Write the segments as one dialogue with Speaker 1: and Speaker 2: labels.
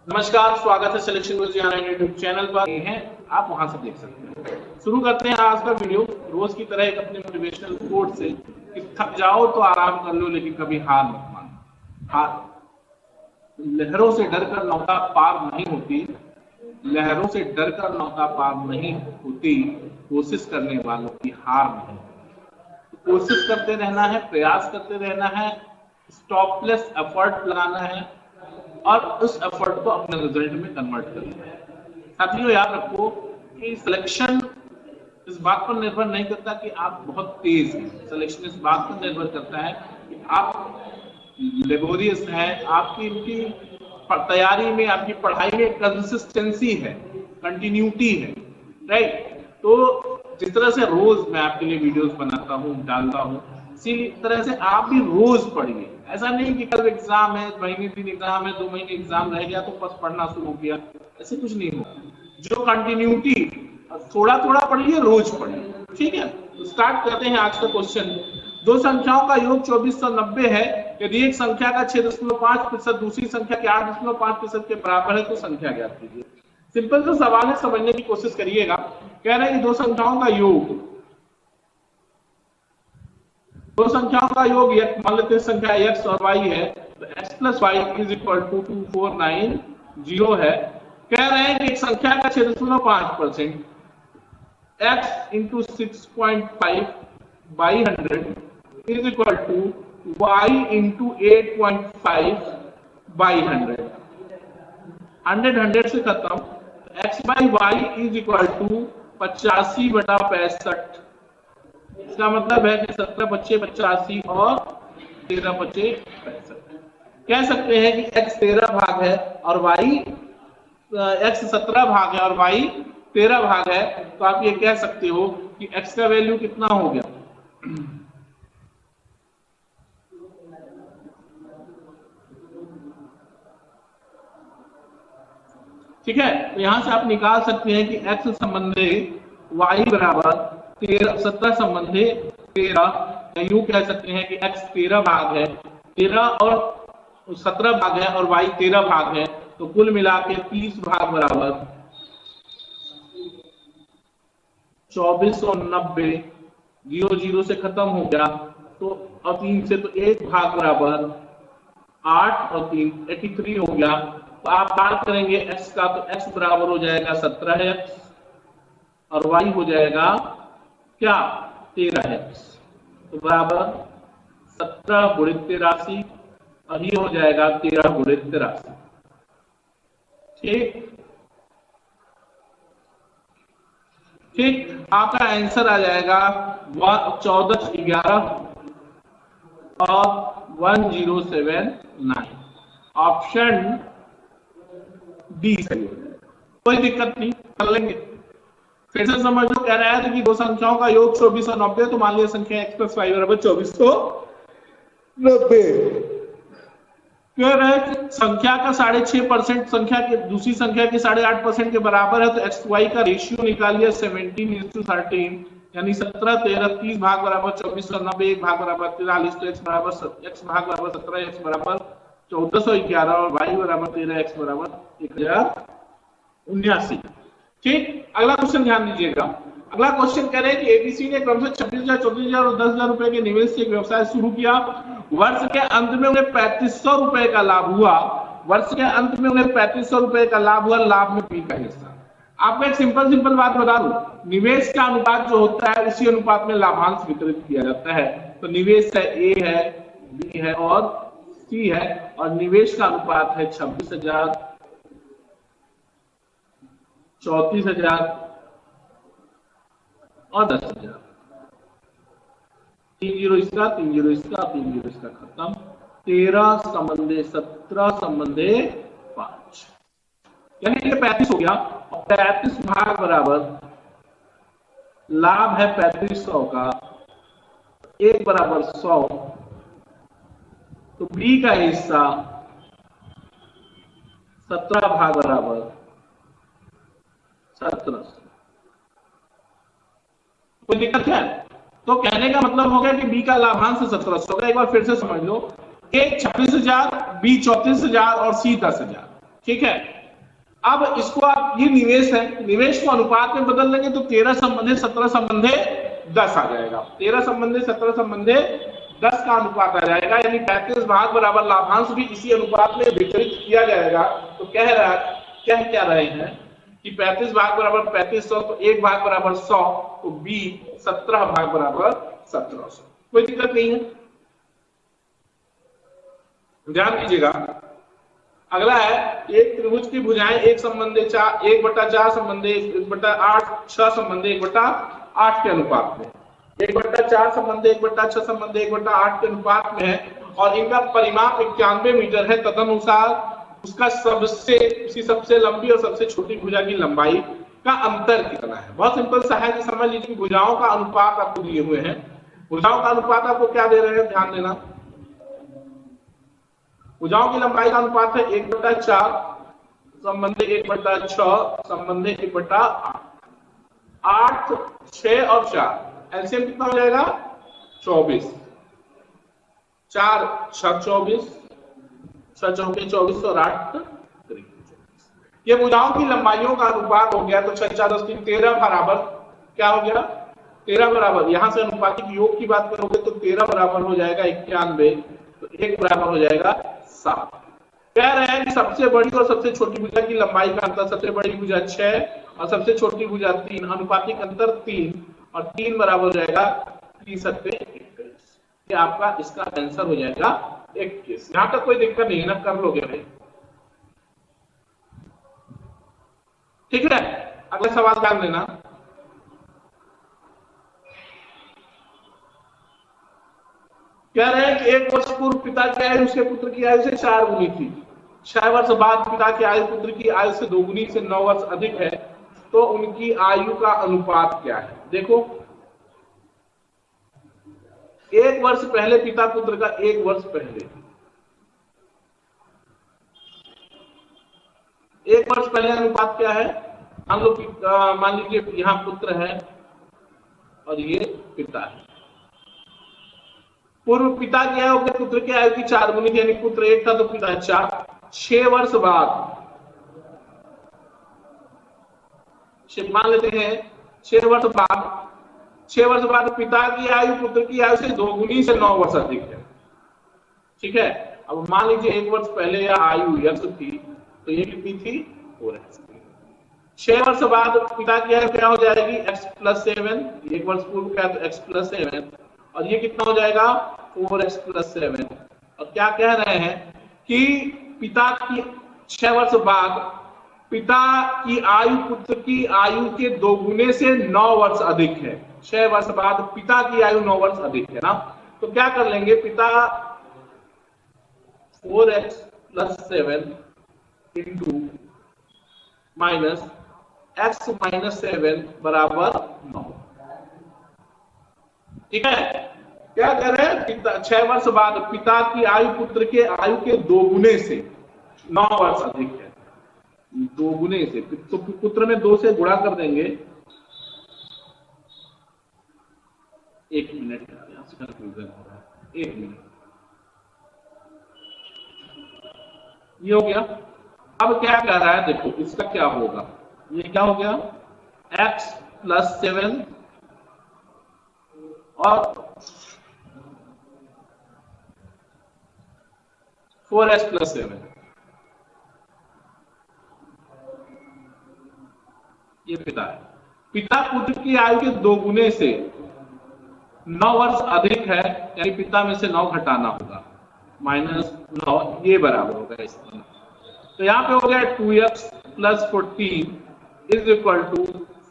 Speaker 1: नमस्कार, स्वागत है सिलेक्शन गुरुजी यूट्यूब चैनल पर हैं, आप वहां से देख सकते हैं। शुरू करते हैं आज का वीडियो रोज की तरह एक अपने मोटिवेशनल कोट से कि थक जाओ तो आराम कर लो लेकिन कभी हार मत मानो। हार लहरों से डरकर नौका पार नहीं होती, लहरों से डरकर नौका पार नहीं होती, कोशिश करने वालों की हार नहीं। कोशिश करते रहना है, प्रयास करते रहना है, स्टॉपलेस एफर्ट लगाना है और उस एफर्ट को अपने रिजल्ट में कन्वर्ट करना है। साथियों याद रखो कि सिलेक्शन इस बात पर निर्भर नहीं करता कि आप बहुत तेज हैं, सिलेक्शन इस बात पर निर्भर करता है कि आप लेबोरियस हैं, आपकी इनकी तैयारी में, आपकी पढ़ाई में कंसिस्टेंसी है, कंटिन्यूटी है, राइट। तो जिस तरह से रोज मैं आपके लिए वीडियोस बनाता हूँ, डालता हूँ, इसी तरह से आप भी रोज पढ़िए। ऐसा नहीं कि कल एग्जाम है, महीने दिन एग्जाम है, 2 महीने एग्जाम रह गया तो बस पढ़ना शुरू किया, ऐसे कुछ नहीं होगा। जो कंटिन्यूटी, थोड़ा थोड़ा पढ़िए, रोज पढ़िए, ठीक है। तो स्टार्ट करते हैं आज का क्वेश्चन। दो संख्याओं का योग 2490 है। यदि एक संख्या का 6.5% दूसरी संख्या के 8.5% के बराबर है तो संख्या ज्ञात कीजिए। सिंपल सा सवाल है, समझने की कोशिश करिएगा। कह रहे हैं कि दो संख्याओं का योग, दो संख्याओं का योग मान लेते हैं संख्या x और y है, तो x plus y is equal to 2490 है। कह रहे हैं कि एक संख्या का 6.5% x into 6.5 by 100 is equal to y into 8.5 by 100। 100 से खत्म, x by y is equal to 85/65। इसका मतलब है कि 17 बच्चे 85 और 13 बच्चे 65। कह सकते हैं कि x 13 भाग है और y x 17 भाग है और y 13 भाग है, तो आप ये कह सकते हो कि x का वैल्यू कितना हो गया, ठीक है। तो यहां से आप निकाल सकते हैं कि x संबंधे y बराबर 17 संबंधे 13, यूं कह सकते हैं कि x 13 भाग है, 13 और 17 भाग है और y 13 भाग है, तो कुल मिला के 30 भाग बराबर 2490। 0 से खत्म हो गया, तो और 3 से, तो 1 भाग बराबर 8 और 3 83 हो गया। तो आप बात करेंगे x का, तो x बराबर हो जाएगा 17x और y हो जाएगा क्या, 13x। तो बराबर 17 गुणित 83 और ये हो जाएगा 13 गुणित 83, ठीक ठीक। आपका आंसर आ जाएगा 1411 और 1079। ऑप्शन डी सही है, कोई दिक्कत नहीं, कर लेंगे। फिर से समझ लो, कह रहा है कि दो संख्याओं का योग 2490, तो मान लिया संख्या x प्लस वाई बराबर 2490। कह रहा है कि संख्या का 6.5% संख्या के दूसरी संख्या के 8.5% के बराबर है, तो एक्स वाई का रेशियो निकालिए 17:13, यानी 17 13 30 भाग बराबर 2490, 1 भाग बराबर 43, तो x भाग बराबर 17, x बराबर 1411 और y बराबर 13, x बराबर 1079। ठीक। अगला क्वेश्चन ध्यान दीजिएगा। अगला क्वेश्चन कह रहे हैं कि एबीसी ने क्रमशः 26,000, 34,000 और 10,000 रुपए के निवेश से एक व्यवसाय शुरू किया। वर्ष के अंत में उन्हें 3500 रुपए का लाभ हुआ। वर्ष के अंत में उन्हें 3500 रुपए का लाभ हुआ। लाभ में बी का हिस्सा। आपको एक सिंपल बात बता दूं, निवेश का अनुपात जो होता है उसी अनुपात में लाभांश वितरित किया जाता है। तो निवेश है ए है, बी है और सी है, और निवेश का अनुपात है 26,000, 34,000 और 10,000। 3 0 इसका, 3 0 इसका, 3 0 इसका, खत्म। 13 संबंधे 17 संबंधे 5, यानी ये 35 हो गया। 35 भाग बराबर लाभ है 3500 का, 1 बराबर 100, तो बी का हिस्सा 17 भाग बराबर 1700। कोई दिक्कत है? तो कहने का मतलब हो गया कि बी का लाभांश 1700 का। एक बार फिर से समझ लो, ए 26,000, बी 34,000 और सी 10,000। ठीक है। अब इसको आप, ये निवेश है, निवेश को अनुपात में बदल देंगे तो 13 संबंधे 17 संबंधे 10 आ जाएगा। 13 संबंधे 17 संबंधे 10 का अनुपात आ जाएगा, यानी 35 भाग बराबर लाभांश भी इसी अनुपात में वितरित किया जाएगा। तो कह क्या रहे हैं कि 35 भाग बराबर 3500, तो 1 भाग बराबर 100, तो बी 17 भाग बराबर 1700। कोई दिक्कत नहीं है, ध्यान दीजिएगा। अगला है, एक त्रिभुज की भुजाएं 1 संबंधे 4, 1/4 संबंधे 1/8, 6 संबंधे 1/8 के अनुपात में, 1/4 संबंधे 1/6 संबंधे 1/8 के अनुपात में है, और इनका परिमाप 91 मीटर है। तदनुसार उसका सबसे लंबी और सबसे छोटी भुजा की लंबाई का अंतर कितना है। बहुत सिंपल सा है कि समझ लीजिए भुजाओं का अनुपात आपको दिए हुए हैं। भुजाओं का अनुपात आपको क्या दे रहे हैं, ध्यान देना। भुजाओं की लंबाई का अनुपात है 1/4 संबंधे 1/6 संबंधे 1/8। 8, 6 और 4, एलसीएम कितना हो जाएगा 24। 4 6 24, 6 चौके 24 और 8 24। ये भुजाओं की लंबाइयों का अनुपात हो गया। तो 6 4 10 3 13 बराबर क्या हो गया, 13 बराबर, यहां से अनुपातिक योग की बात करोगे तो 13 बराबर हो जाएगा 91, तो 1 बराबर हो जाएगा 7। कह रहे हैं कि सबसे बड़ी और सबसे छोटी भुजा की लंबाई का अंतर, सबसे बड़ी भुजा 6 और सबसे छोटी भुजा 3, अनुपातिक अंतर 3, और 3 बराबर हो जाएगा 3 7 21। ये आपका इसका आंसर हो जाएगा 21। यहां तक कोई दिक्कत नहीं ना, कर लोगे भाई, ठीक है। अगला सवाल ध्यान देना। कह रहे हैं कि 1 वर्ष पूर्व पिता की आयु उसके पुत्र की आयु से 4 गुनी थी। 6 वर्ष बाद पिता की आयु पुत्र की आयु से 2 गुनी से 9 वर्ष अधिक है, तो उनकी आयु का अनुपात क्या है। देखो, 1 वर्ष पहले पिता पुत्र का, 1 वर्ष पहले, 1 वर्ष पहले अनुपात क्या है। मान लीजिए यहां पुत्र है और ये पिता है। पूर्व पिता की आयु के पुत्र की आयु की 4 गुनी थी, यानी पुत्र 1 था तो पिता 4। 6 वर्ष बाद, मान लेते हैं 6 वर्ष बाद पिता की आयु पुत्र की आयु से 2 गुनी से 9 वर्ष अधिक है, ठीक है। अब मान लीजिए 1 वर्ष पहले या आयु x थी, तो ये कितनी थी 4x। 6 वर्ष बाद पिता की आयु क्या हो जाएगी x + 7, 1 वर्ष पूर्व क्या, तो x + 7, और ये कितना हो जाएगा 4x + 7। और क्या कह रहे हैं कि पिता की 6 वर्ष बाद पिता की आयु पुत्र की आयु के 2 गुने से 9 वर्ष अधिक है। 6 वर्ष बाद पिता की आयु 9 वर्ष अधिक है ना, तो क्या कर लेंगे, पिता 4x + 7 इंटू माइनस x - 7 बराबर 9, ठीक है। क्या कह रहे हैं, 6 वर्ष बाद पिता की आयु पुत्र के आयु के 2 गुने से 9 वर्ष अधिक है। 2 गुने से, तो पुत्र में 2 से गुणा कर देंगे। 1 मिनट, 1 मिनट, ये हो गया। अब क्या कह रहा है, देखो इसका क्या होगा, ये क्या हो गया x + 7 और 4x + 7, ये पिता है। पिता पुत्र की आयु के 2 गुने से 9 वर्ष अधिक है, यानी पिता में से 9 घटाना होगा, -9, ये बराबर होगा इसका। तो यहाँ पे हो गया 2x + 14 =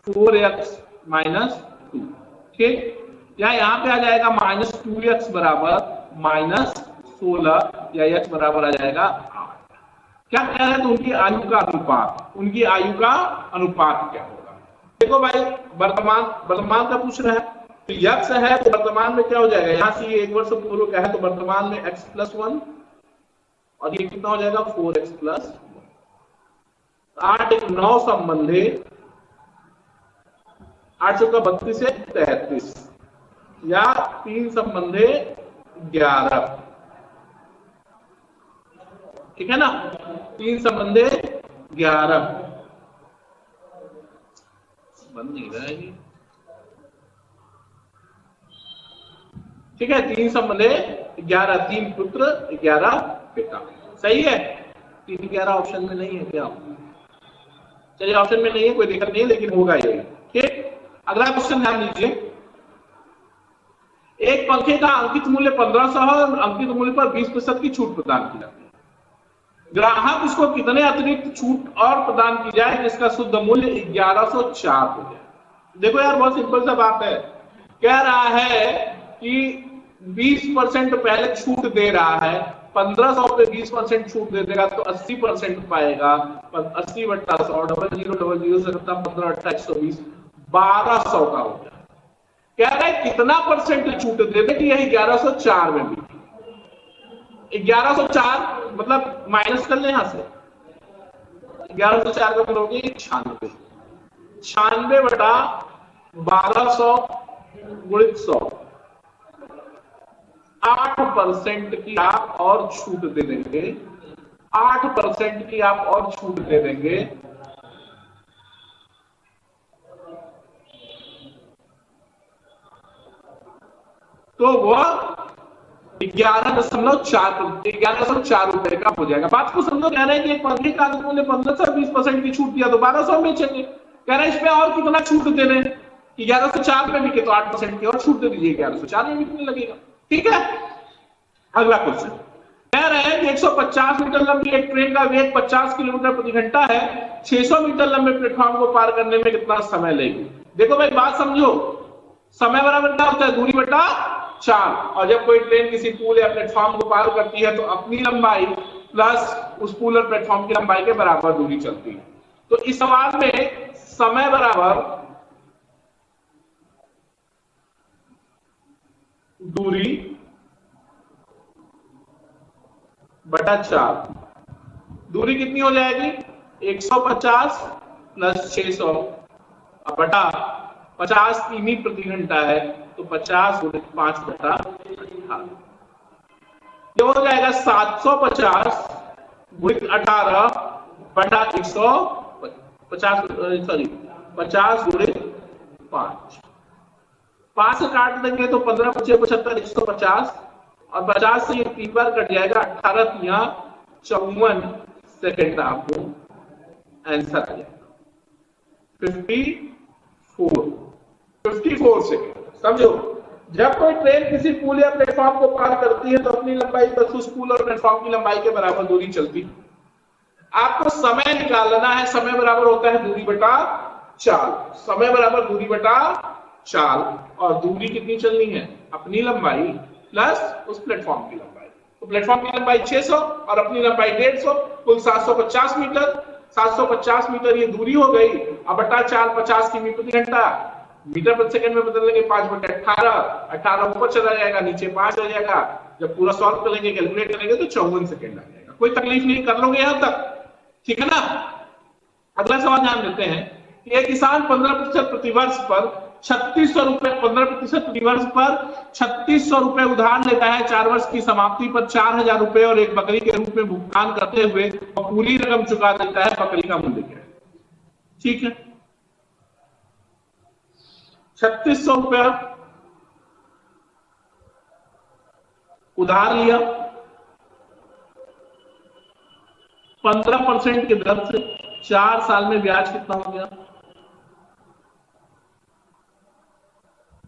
Speaker 1: 4x - 2, ठीक। या यहाँ पे आ जाएगा -2x बराबर -16, या x बराबर आ जाएगा 8। क्या कह रहे हैं, तो उनकी आयु का अनुपात क्या होगा। देखो भाई, वर्तमान का पूछ रहा है, तो x है तो वर्तमान में क्या हो जाएगा, यहां से ये 1 वर्ष पूर्व का है तो वर्तमान में x + 1, और ये कितना हो जाएगा 4x + 1। 8 1 9 संबंधे 8 चौका 32 से 33, या 3 संबंधे 11, ठीक है ना। 3 संबंधे 11 बन नहीं रहा है ये, ठीक है। 3 संबंधे 11, 3 पुत्र 11 पिता, सही है। 3 11 ऑप्शन में नहीं है क्या? चलिए ऑप्शन में नहीं है कोई दिक्कत नहीं है, लेकिन होगा ये, ठीक। अगला क्वेश्चन ध्यान दीजिए, एक पंखे का अंकित मूल्य 1500 है और अंकित मूल्य पर 20% की छूट प्रदान की जाती है। ग्राहक उसको कितने अतिरिक्त छूट और प्रदान की जाए जिसका शुद्ध मूल्य 1104 हो जाए। देखो यार बहुत सिंपल सा बात है, कह रहा है कि 20% पहले छूट दे रहा है, 1500 पे 20% छूट दे देगा तो 80% पाएगा। 80 बट्टा 100 0000 से 15 8 120 1200 का हो गया। कह रहा है कितना परसेंट छूट दे दे कि यही 1104 में भी। 1104 मतलब माइनस कर ले यहां से, 1104 का मतलब होगी 96, 96 बटा 1200 गुणित 100, 8% की आप और छूट दे देंगे, 8% की आप और छूट दे देंगे, तो वह 11.4 रुपए का हो जाएगा। बात को समझो, कह रहे हैं कि एक पंखे का मूल्य 1500 20% की छूट दिया तो 1200 में बेचेंगे। कह रहे हैं इसमें और कितना छूट दे दें कि 1104 में बिके तो 8% की और छूट दे दीजिए, 1104 में बिकने लगेगा, ठीक है। अगला क्वेश्चन कह रहे हैं कि 150 मीटर लंबी एक ट्रेन का वेग 50 किलोमीटर प्रति घंटा है, 600 मीटर लंबे प्लेटफॉर्म को पार करने में कितना समय लेगी। देखो भाई बात समझो, समय बराबर क्या होता है, दूरी बटा 4, और जब कोई ट्रेन किसी पुल या प्लेटफॉर्म को पार करती है तो अपनी लंबाई प्लस उस पुल और प्लेटफॉर्म की लंबाई के बराबर दूरी चलती है। तो इस सवाल में समय बराबर दूरी बटा 4, दूरी कितनी हो जाएगी 150 प्लस 600 बटा 50 किमी प्रति घंटा है तो 50 गुणित 5 बटा 18, ये हो जाएगा 750 गुणित 18 बटा 50 गुणित 5 से काट देंगे तो 15 25 75 150 और 50 से ये 3 बार कट जाएगा, 18 यहाँ 54 सेकेंड आपको आंसर आ जाएगा 54 सेकेंड। समझो, जब कोई ट्रेन किसी पुल या प्लेटफॉर्म को पार करती है तो अपनी लंबाई प्लस उस पुल और प्लेटफॉर्म की लंबाई के बराबर दूरी चलती है। आपको समय निकालना है, समय बराबर होता है दूरी बटा 4, समय बराबर दूरी बटा 4 और दूरी कितनी चलनी है अपनी लंबाई प्लस उस प्लेटफॉर्म की लंबाई। तो प्लेटफॉर्म की लंबाई 600 और अपनी लंबाई 150, कुल 750 मीटर। 750 मीटर ये दूरी हो गई, अब बटा 4 50 किमी प्रति घंटा, मीटर प्रति सेकंड में बदल लेंगे 5 बटे 18, 18 ऊपर चला जाएगा नीचे 5 हो जाएगा। जब पूरा सॉल्व करेंगे कैलकुलेट करेंगे तो 54 सेकंड आ जाएगा। कोई तकलीफ नहीं, कर लोगे यहां तक, ठीक है ना। अगला सवाल ध्यान देते हैं कि एक किसान 15% प्रतिवर्ष पर 3600 रुपए 15% प्रतिवर्ष पर 3600 रुपए उधार लेता है, 4 वर्ष की समाप्ति पर 4000 रुपए और एक बकरी के रूप में भुगतान करते हुए और पूरी रकम चुका देता है। बकरी का मूल्य क्या है, ठीक है। 3600 रुपया उधार लिया 15% के दर से, 4 साल में ब्याज कितना हो गया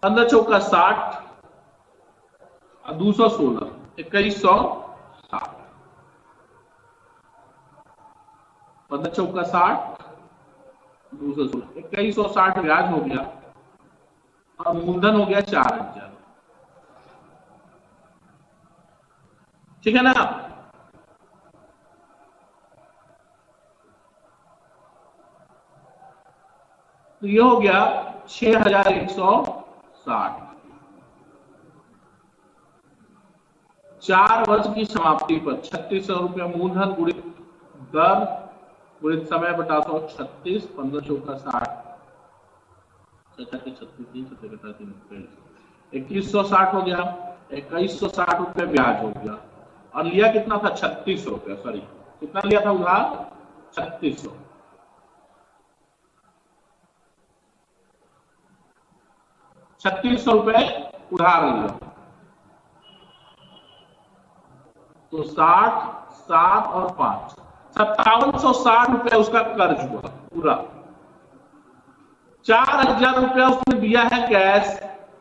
Speaker 1: 15 चौका 60 और 216 2160, 15 चौका 60 216 2160 ब्याज हो गया और मूलधन हो गया 4000, ठीक है ना। तो ये हो गया 6160, 4 वर्ष की समाप्ति पर 3600 रुपया मूलधन गुणित दर गुणित समय बटा 136, 15 चौका 60 2160 हो गया, 2160 रुपये ब्याज हो गया और लिया कितना था 3600 रुपया, सॉरी कितना लिया था उधार 3600। 3600 रुपए उधार लिया तो 60, 7 और 5 5760 रुपया उसका कर्ज हुआ पूरा। 4000 रुपया उसने दिया है कैश,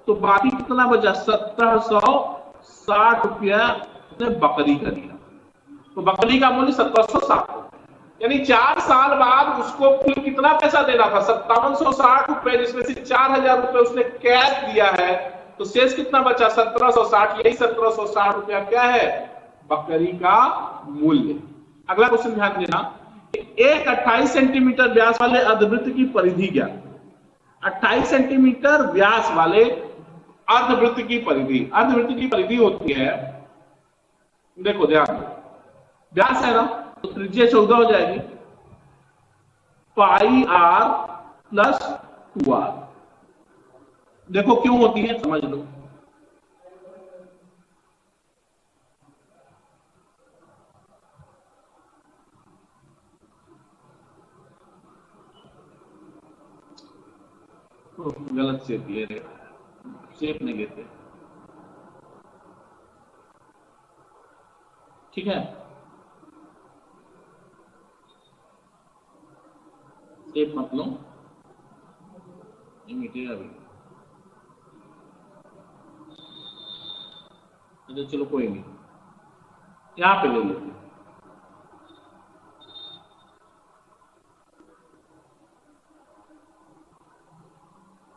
Speaker 1: तो बाकी कितना बचा 1760 रुपया उसने बकरी का दिया, तो बकरी का मूल्य 1760, यानी 4 साल बाद उसको कुल कितना पैसा देना था 5760 रुपए, जिसमें से 4000 रुपए उसने कैश दिया है, तो शेष कितना बचा 1760। यही 1760 रुपया क्या है बकरी का मूल्य। अगला क्वेश्चन ध्यान देना, एक 28 सेंटीमीटर व्यास वाले अर्धवृत्त की परिधि क्या? 28 सेंटीमीटर व्यास वाले अर्धवृत्त की परिधि, अर्धवृत्त की परिधि होती है, देखो ध्यान, व्यास है ना, तो त्रिज्या 14 हो जाएगी, पाई आर प्लस 2r। देखो क्यों होती है समझ लो। गलत शेप ले रहे, शेप नहीं लेते, ठीक है, शेप मत लो, ये मिटेगा भी। अच्छा चलो कोई नहीं, यहां पे ले लेते।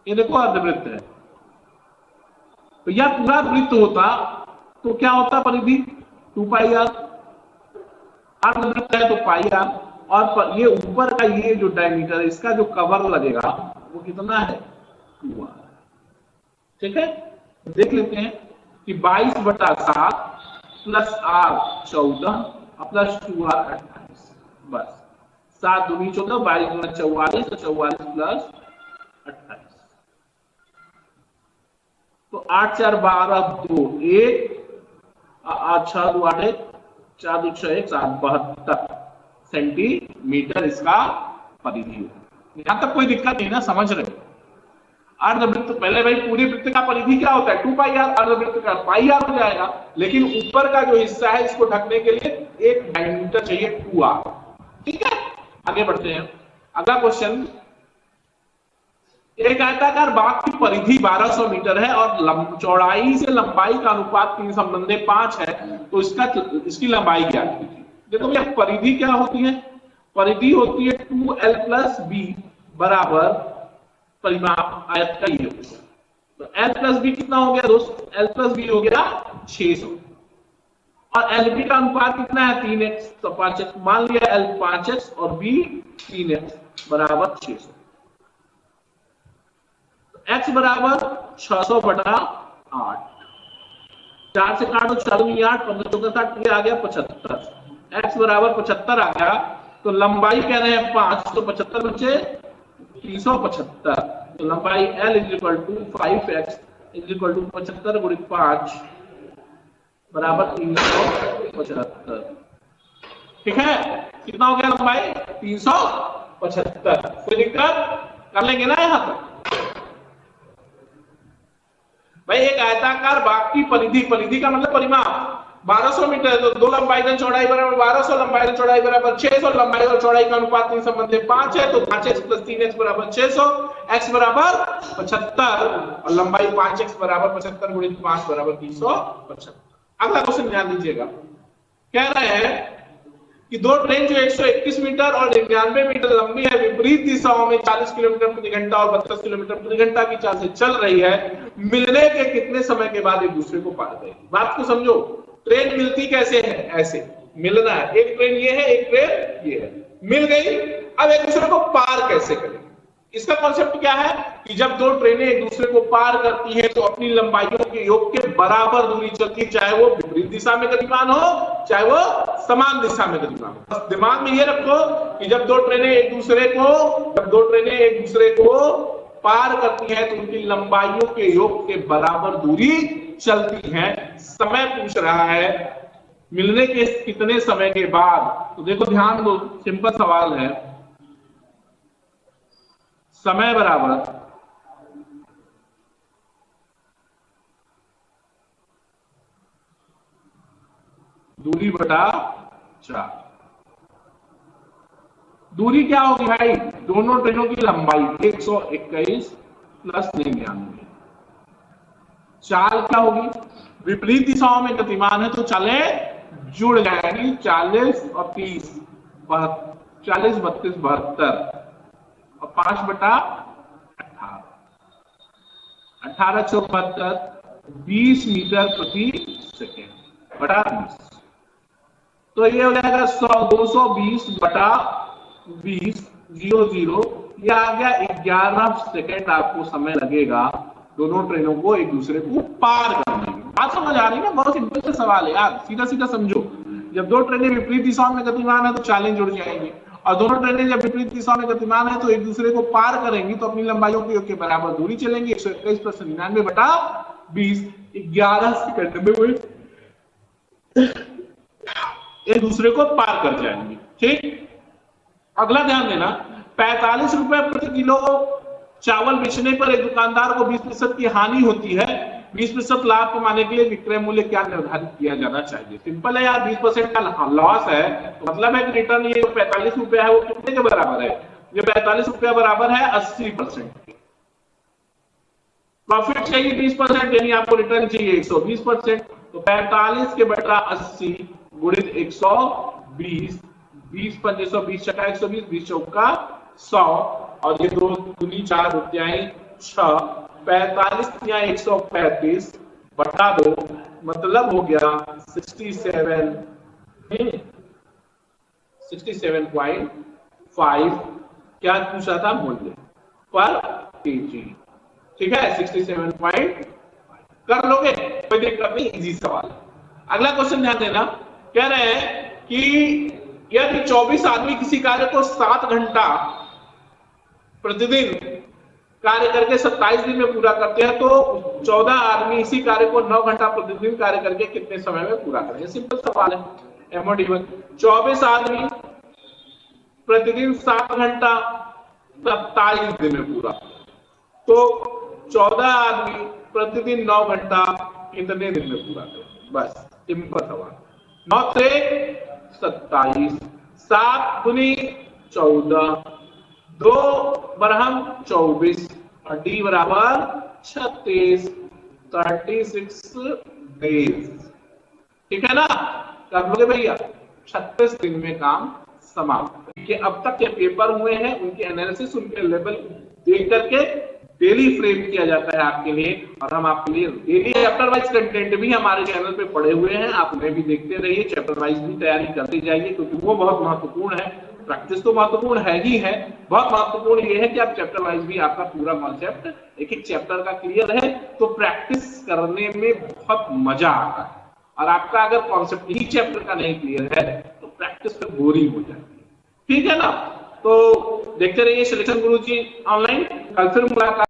Speaker 1: ये देखो अर्धवृत्त है, तो यह पूरा वृत्त होता तो क्या होता परिधि 2 पाई आर, अर्धवृत्त है तो पाई आर, और ये ऊपर का ये जो डायमीटर है इसका जो कवर लगेगा वो कितना है 2r। ठीक है, देख लेते हैं कि 22/7 प्लस r 14 प्लस 2r 28, बस 7 दूनी 14, 22 दूना 44, तो 44 प्लस 28, तो 8 4 12 2 1, 8 6 2 8 1, 4 2 6 1 7 72 सेंटीमीटर इसका परिधि है। यहां तक कोई दिक्कत नहीं ना, समझ रहे हो। अर्धवृत्त पहले भाई पूरे वृत्त का परिधि क्या होता है 2 पाई आर, अर्धवृत्त का पाई आर हो जाएगा, लेकिन ऊपर का जो हिस्सा है इसको ढकने के लिए एक डायमीटर चाहिए 2r। ठीक है, आगे बढ़ते हैं। अगला क्वेश्चन, एक आयताकार बाग की परिधि 1200 मीटर है और चौड़ाई से लंबाई का अनुपात 3 संबंधी 5 है, तो इसकी लंबाई क्या है? देखो भैया परिधि क्या होती है, परिधि होती है 2l प्लस बी बराबर परिमाप आयत का ये, तो l प्लस बी कितना हो गया दोस्त, l प्लस बी हो गया 600, और LB का अनुपात कितना है 3x, तो 5x मान लिया, l 5x और b 3x बराबर 600, x बराबर 600/8, 4 से काटो 4 दूनी 8, 15 चौका 60, आ गया 75, x बराबर 75 आ गया, तो लंबाई कह रहे हैं 5, तो 75 बचे 375, तो लंबाई L = 5x = 75 × 5 बराबर 375। ठीक है, कितना हो गया लंबाई 375। कोई दिक्कत कर लेंगे ना यहां तक। भाई एक आयताकार बाग की परिधि, परिधि का मतलब परिमाप 1200 मीटर है, तो 2 लंबाई और चौड़ाई बराबर 1200, लंबाई और चौड़ाई बराबर 600, लंबाई और चौड़ाई का अनुपात 3 संबंधी 5 है, तो 5x + 3x बराबर 600, x बराबर 75 और लंबाई 5x बराबर 75 × 5 बराबर 375। अगला क्वेश्चन ध्यान दीजिएगा, कह रहे हैं कि दो ट्रेन जो 121 मीटर और 99 मीटर लंबी है, विपरीत दिशाओं में 40 किलोमीटर प्रति घंटा और 32 किलोमीटर प्रति घंटा की चाल से चल रही है, मिलने के कितने समय के बाद एक दूसरे को पार करेगी? बात को समझो, ट्रेन मिलती कैसे है, ऐसे मिलना है, एक ट्रेन ये है एक ट्रेन ये है, मिल गई, अब एक दूसरे को पार कैसे करेंगे? इसका कॉन्सेप्ट क्या है कि जब दो ट्रेनें एक दूसरे को पार करती हैं तो अपनी लंबाइयों के योग के बराबर दूरी चलती है, चाहे वो विपरीत दिशा में गतिमान हो चाहे वो समान दिशा में गतिमान हो। बस दिमाग में ये रखो कि जब दो ट्रेनें एक दूसरे को पार करती हैं तो उनकी लंबाइयों के योग के बराबर दूरी चलती हैं। समय पूछ रहा है मिलने के कितने समय के बाद? तो देखो ध्यान दो, सिंपल सवाल है। समय बराबर दूरी बटा 4। दूरी क्या होगी भाई? दोनों ट्रेनों की लंबाई 121 प्लस 99। चाल क्या होगी? विपरीत दिशाओं में गतिमान है तो चालें जुड़ जाएंगी, 40 और 30, 40, 32, 72 और 5 बटा 18, 18 चौक 72, 20 मीटर प्रति सेकेंड बटा 20। तो ये हो जाएगा 220 बटा 20, 00, ये आ गया 11 सेकेंड आपको समय लगेगा दोनों ट्रेनों को एक दूसरे को पार करने में। बात समझ आ रही है ना? बहुत सिंपल सा सवाल है यार, सीधा सीधा समझो। जब दो ट्रेनें विपरीत दिशाओं में गतिमान है तो चालें जुड़ जाएंगी, और दोनों ट्रेनें जब विपरीत दिशाओं में गतिमान है तो एक दूसरे को पार करेंगी, तो अपनी लंबाइयों के बराबर दूरी चलेंगी। 121 प्लस 99 बटा 20, 11 सेकंड में एक दूसरे को पार कर जाएंगे। ठीक, अगला ध्यान देना, 45 रुपए प्रति किलो चावल बेचने पर एक दुकानदार को 20% की हानि होती है। 20% लाभ कमाने के लिए विक्रय मूल्य क्या निर्धारित किया जाना चाहिए? सिंपल है यार, 20% का लॉस है तो मतलब है कि रिटर्न ये 45 रुपया है वो कितने के बराबर है? ये 45 रुपया बराबर है 80%। प्रॉफिट चाहिए 20%, यानी आपको रिटर्न चाहिए 120%। तो 45 के बटा 80 गुणित 120, 20 पंजे 120 चका 120, 20 चौका 100, और ये 2 दूनी 4 रुपया 6, 45 या 135 बटा 2, मतलब हो गया 67.5 क्या पूछा था मूल्य पर केजी। ठीक है, 67.5 कर लोगे, कोई दिक्कत नहीं, इजी सवाल। अगला क्वेश्चन ध्यान देना, कह रहे हैं कि यदि 24 आदमी किसी कार्य को 7 घंटा प्रतिदिन कार्य करके 27 दिन में पूरा करते हैं तो 14 आदमी इसी कार्य को 9 घंटा प्रतिदिन कार्य करके कितने समय में पूरा करेंगे? सिंपल सवाल है, MOD1। 24 आदमी प्रतिदिन 7 घंटा 27 दिन में पूरा, तो 14 आदमी प्रतिदिन 9 घंटा कितने दिन में पूरा करेंगे? बस सिंपल सवाल। 9 से 27, 7 दूनी 14, 2 बरहम 24 और डी बराबर 36, 36 डेज। ठीक है ना? कर लोगे भैया, 36 दिन में काम समाप्त। कि अब तक के पेपर हुए हैं उनके एनालिसिस, उनके लेवल देख करके डेली फ्रेम किया जाता है आपके लिए, और हम आपके लिए डेली चैप्टर वाइज कंटेंट भी हमारे चैनल पे पड़े हुए हैं, आप उन्हें भी देखते रहिए, चैप्टर वाइज भी तैयारी करते जाइए, क्योंकि वो बहुत महत्वपूर्ण है। प्रैक्टिस तो महत्वपूर्ण है ही है, बहुत महत्वपूर्ण ये है कि आप चैप्टर वाइज भी आपका पूरा कॉन्सेप्ट एक एक चैप्टर का क्लियर है, तो प्रैक्टिस करने में बहुत मजा आता है। और आपका अगर कॉन्सेप्ट ही चैप्टर का नहीं क्लियर है तो प्रैक्टिस में बोरिंग हो जाती है। ठीक है ना? तो देखते रहिए सिलेक्शन गुरुजी ऑनलाइन। कल फिर मुलाकात